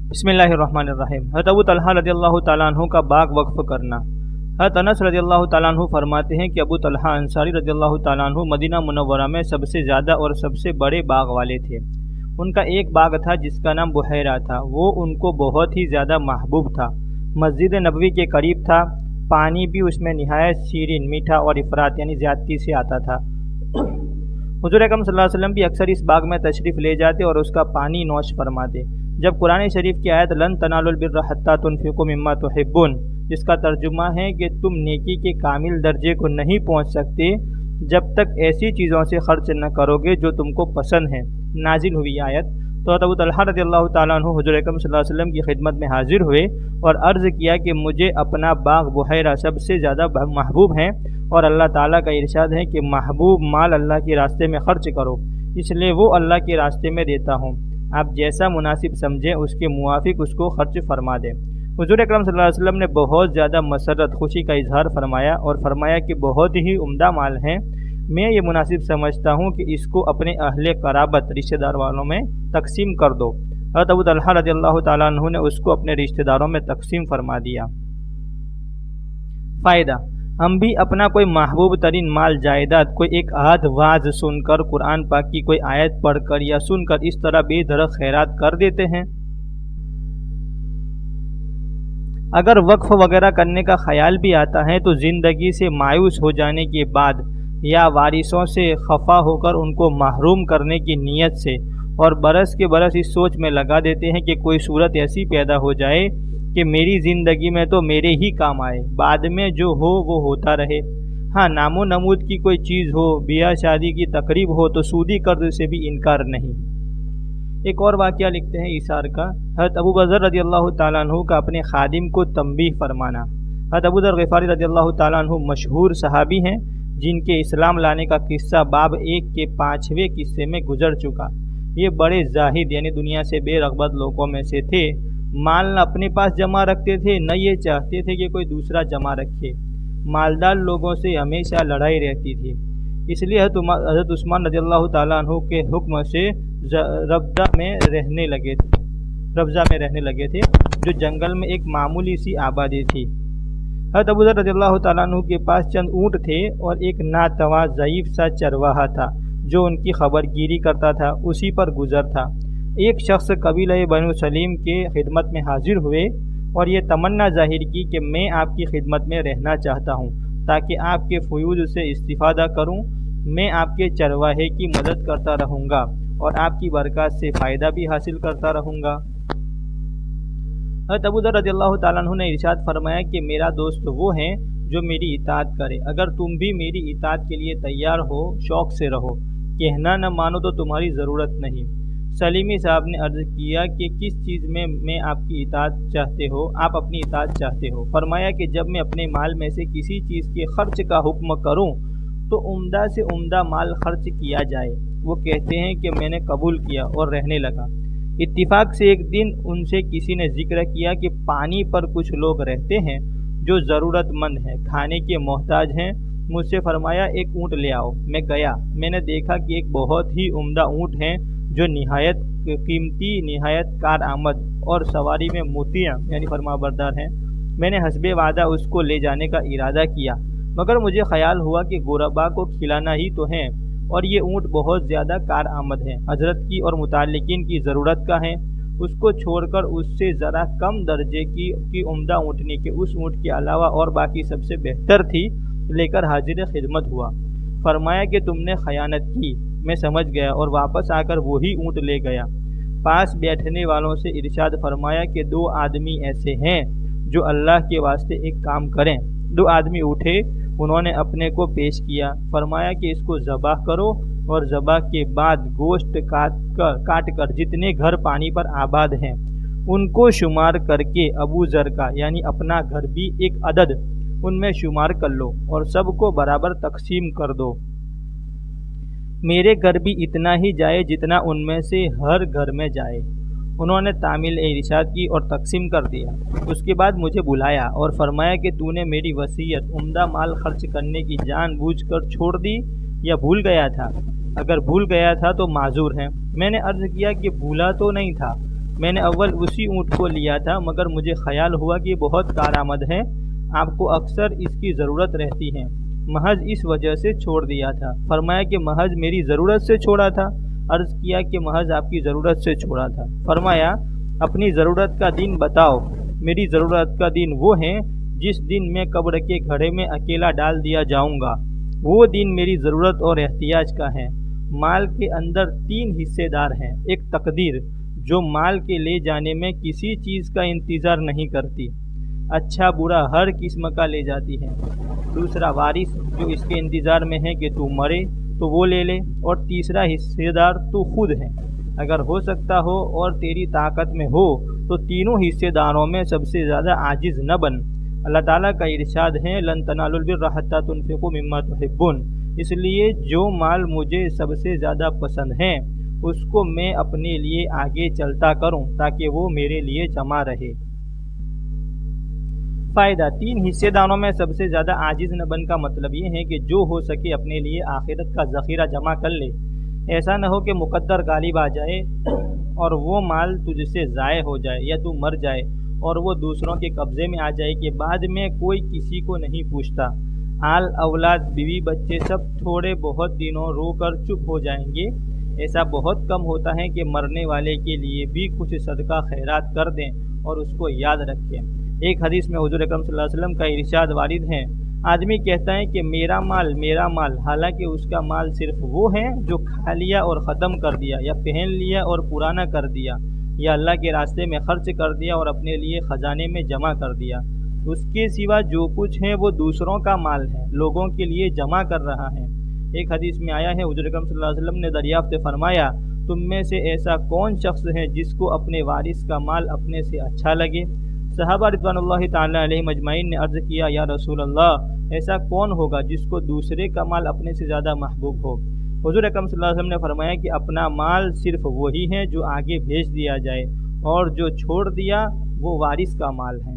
بسم اللہ الرحمن الرحیم۔ حضرت ابو طلحہ رضی اللہ تعالیٰ عنہ کا باغ وقف کرنا۔ حضرت انس رضی اللہ تعالیٰ عنہ فرماتے ہیں کہ ابو طلحہ انصاری رضی اللہ تعالیٰ عنہ مدینہ منورہ میں سب سے زیادہ اور سب سے بڑے باغ والے تھے۔ ان کا ایک باغ تھا جس کا نام بحیرہ تھا، وہ ان کو بہت ہی زیادہ محبوب تھا، مسجد نبوی کے قریب تھا، پانی بھی اس میں نہایت شیرین، میٹھا اور افراط یعنی زیادتی سے آتا تھا۔ حضور اکرم صلی اللہ علیہ وسلم بھی اکثر اس باغ میں تشریف لے جاتے اور اس کا پانی نوش فرماتے۔ جب قرآن شریف کی آیت لن تنالوا البر حتی تنفقوا مما تحبون، جس کا ترجمہ ہے کہ تم نیکی کے کامل درجے کو نہیں پہنچ سکتے جب تک ایسی چیزوں سے خرچ نہ کرو گے جو تم کو پسند ہیں، نازل ہوئی آیت تو ابو طلحہ رضی اللہ تعالیٰ عنہ حضور اکرم صلی اللہ علیہ وسلم کی خدمت میں حاضر ہوئے اور عرض کیا کہ مجھے اپنا باغ بحیرہ سب سے زیادہ محبوب ہیں، اور اللہ تعالیٰ کا ارشاد ہے کہ محبوب مال اللہ کے راستے میں خرچ کرو، اس لیے وہ اللہ کے راستے میں دیتا ہوں، آپ جیسا مناسب سمجھیں اس کے موافق اس کو خرچ فرما دیں۔ حضور اکرم صلی اللہ علیہ وسلم نے بہت زیادہ مسرت خوشی کا اظہار فرمایا اور فرمایا کہ بہت ہی عمدہ مال ہیں، میں یہ مناسب سمجھتا ہوں کہ اس کو اپنے اہل قرابت رشتہ دار والوں میں تقسیم کر دو۔ حضرت ابو طلحہ رضی اللہ تعالیٰ عنہ نے اس کو اپنے رشتہ داروں میں تقسیم فرما دیا۔ فائدہ: ہم بھی اپنا کوئی محبوب ترین مال جائیداد کوئی ایک آدھ واعظ سن کر، قرآن پاک کی کوئی آیت پڑھ کر یا سن کر اس طرح بے دھڑک خیرات کر دیتے ہیں۔ اگر وقف وغیرہ کرنے کا خیال بھی آتا ہے تو زندگی سے مایوس ہو جانے کے بعد یا وارثوں سے خفا ہو کر ان کو محروم کرنے کی نیت سے، اور برس کے برس اس سوچ میں لگا دیتے ہیں کہ کوئی صورت ایسی پیدا ہو جائے کہ میری زندگی میں تو میرے ہی کام آئے، بعد میں جو ہو وہ ہوتا رہے۔ ہاں، نام و نمود کی کوئی چیز ہو، بیاہ شادی کی تقریب ہو تو سودی قرض سے بھی انکار نہیں۔ ایک اور واقعہ لکھتے ہیں ایثار کا، حضرت ابو بکر رضی اللہ تعالیٰ عنہ کا اپنے خادم کو تنبیہ فرمانا۔ حضرت ابو ذر غفاری رضی اللہ تعالیٰ عنہ مشہور صحابی ہیں جن کے اسلام لانے کا قصہ باب 1 کے 5ویں قصے میں گزر چکا۔ یہ بڑے زاہد یعنی دنیا سے بے رغبت لوگوں میں سے تھے، مال نہ اپنے پاس جمع رکھتے تھے نہ یہ چاہتے تھے کہ کوئی دوسرا جمع رکھے۔ مالدار لوگوں سے ہمیشہ لڑائی رہتی تھی، اس لیے حضرت عثمان رضی اللہ تعالیٰ عنہ کے حکم سے ربضہ میں رہنے لگے تھے جو جنگل میں ایک معمولی سی آبادی تھی۔ حضرت ابو ذر رضی اللہ تعالیٰ عنہ کے پاس چند اونٹ تھے اور ایک ناتواں ضعیف سا چرواہا تھا جو ان کی خبر گیری کرتا تھا، اسی پر گزر تھا۔ ایک شخص قبیلہ بنو سلیم کے خدمت میں حاضر ہوئے اور یہ تمنا ظاہر کی کہ میں آپ کی خدمت میں رہنا چاہتا ہوں تاکہ آپ کے فیوض سے استفادہ کروں، میں آپ کے چرواہے کی مدد کرتا رہوں گا اور آپ کی برکات سے فائدہ بھی حاصل کرتا رہوں گا۔ حضرت ابو ذر رضی اللہ تعالیٰ عنہ نے ارشاد فرمایا کہ میرا دوست وہ ہیں جو میری اطاعت کرے، اگر تم بھی میری اطاعت کے لیے تیار ہو شوق سے رہو، کہنا نہ مانو تو تمہاری ضرورت نہیں۔ سلیمی صاحب نے عرض کیا کہ کس چیز میں آپ کی اطاعت چاہتے ہو؟ آپ اپنی اطاعت چاہتے ہو؟ فرمایا کہ جب میں اپنے مال میں سے کسی چیز کے خرچ کا حکم کروں تو عمدہ سے عمدہ مال خرچ کیا جائے۔ وہ کہتے ہیں کہ میں نے قبول کیا اور رہنے لگا۔ اتفاق سے ایک دن ان سے کسی نے ذکر کیا کہ پانی پر کچھ لوگ رہتے ہیں جو ضرورت مند ہیں، کھانے کے محتاج ہیں، مجھ سے فرمایا ایک اونٹ لے آؤ۔ میں گیا، میں نے دیکھا کہ ایک بہت ہی عمدہ اونٹ ہے جو نہایت قیمتی، نہایت کارآمد اور سواری میں مطیع یعنی فرمانبردار ہیں۔ میں نے حسب وعدہ اس کو لے جانے کا ارادہ کیا، مگر مجھے خیال ہوا کہ غربا کو کھلانا ہی تو ہے اور یہ اونٹ بہت زیادہ کارآمد ہے، حضرت کی اور متعلقین کی ضرورت کا ہے، اس کو چھوڑ کر اس سے ذرا کم درجے کی عمدہ اونٹنی کے اس اونٹ کے علاوہ اور باقی سب سے بہتر تھی لے کر حاضر خدمت ہوا۔ فرمایا کہ تم نے خیانت کی، میں سمجھ گیا اور واپس آ کر وہی اونٹ لے گیا۔ پاس بیٹھنے والوں سے ارشاد فرمایا کہ 2 آدمی ایسے ہیں جو اللہ کے واسطے ایک کام کریں۔ 2 آدمی اٹھے، انہوں نے اپنے کو پیش کیا، فرمایا کہ اس کو ذبح کرو اور ذبح کے بعد گوشت کاٹ کر جتنے گھر پانی پر آباد ہیں ان کو شمار کر کے ابو ذر کا یعنی اپنا گھر بھی ایک عدد ان میں شمار کر لو اور سب کو برابر تقسیم کر دو۔ میرے گھر بھی اتنا ہی جائے جتنا ان میں سے ہر گھر میں جائے۔ انہوں نے تعمیل ارشاد کی اور تقسیم کر دیا۔ اس کے بعد مجھے بلایا اور فرمایا کہ تو نے میری وصیت عمدہ مال خرچ کرنے کی جان بوجھ کر چھوڑ دی یا بھول گیا تھا؟ اگر بھول گیا تھا تو معذور ہیں۔ میں نے عرض کیا کہ بھولا تو نہیں تھا، میں نے اول اسی اونٹ کو لیا تھا، مگر مجھے خیال ہوا کہ یہ بہت کارآمد ہے، آپ کو اکثر اس کی ضرورت رہتی ہے، محض اس وجہ سے چھوڑ دیا تھا۔ فرمایا کہ محض میری ضرورت سے چھوڑا تھا؟ عرض کیا کہ محض آپ کی ضرورت سے چھوڑا تھا۔ فرمایا اپنی ضرورت کا دن بتاؤ۔ میری ضرورت کا دن وہ ہے جس دن میں قبر کے گھڑے میں اکیلا ڈال دیا جاؤں گا، وہ دن میری ضرورت اور احتیاج کا ہے۔ مال کے اندر 3 حصے دار ہیں، ایک تقدیر جو مال کے لے جانے میں کسی چیز کا انتظار نہیں کرتی، اچھا برا ہر قسم کا لے جاتی ہے، دوسرا وارث جو اس کے انتظار میں ہے کہ تو مرے تو وہ لے لے، اور تیسرا حصے دار تو خود ہے۔ اگر ہو سکتا ہو اور تیری طاقت میں ہو تو تینوں حصے داروں میں سب سے زیادہ عاجز نہ بن۔ اللہ تعالیٰ کا ارشاد ہے لن تنالوا البر حتی تنفقوا مما تحبون، اس لیے جو مال مجھے سب سے زیادہ پسند ہے اس کو میں اپنے لیے آگے چلتا کروں تاکہ وہ میرے لیے جمع رہے۔ فائدہ 3 حصے داروں میں سب سے زیادہ عاجز نہ بن کا مطلب یہ ہے کہ جو ہو سکے اپنے لیے آخرت کا ذخیرہ جمع کر لے، ایسا نہ ہو کہ مقدر غالب آ جائے اور وہ مال تجھ سے ضائع ہو جائے یا تو مر جائے اور وہ دوسروں کے قبضے میں آ جائے کہ بعد میں کوئی کسی کو نہیں پوچھتا۔ آل اولاد بیوی بچے سب تھوڑے بہت دنوں رو کر چپ ہو جائیں گے، ایسا بہت کم ہوتا ہے کہ مرنے والے کے لیے بھی کچھ صدقہ خیرات کر دیں اور اس کو یاد رکھیں۔ ایک حدیث میں حضور اکرم صلی اللہ علیہ وسلم کا ارشاد وارد ہے، آدمی کہتا ہے کہ میرا مال، حالانکہ اس کا مال صرف وہ ہے جو کھا لیا اور ختم کر دیا، یا پہن لیا اور پرانا کر دیا، یا اللہ کے راستے میں خرچ کر دیا اور اپنے لیے خزانے میں جمع کر دیا۔ اس کے سوا جو کچھ ہے وہ دوسروں کا مال ہے، لوگوں کے لیے جمع کر رہا ہے۔ ایک حدیث میں آیا ہے حضور اکرم صلی اللہ علیہ وسلم نے دریافت فرمایا، تم میں سے ایسا کون شخص ہے جس کو اپنے وارث کا مال اپنے سے اچھا لگے؟ صحابہ رضوان اللہ تعالیٰ علیہ مجمعین نے عرض کیا، یا رسول اللہ، ایسا کون ہوگا جس کو دوسرے کا مال اپنے سے زیادہ محبوب ہو؟ حضور اکرم صلی اللہ علیہ وسلم نے فرمایا کہ اپنا مال صرف وہی ہے جو آگے بھیج دیا جائے، اور جو چھوڑ دیا وہ وارث کا مال ہے۔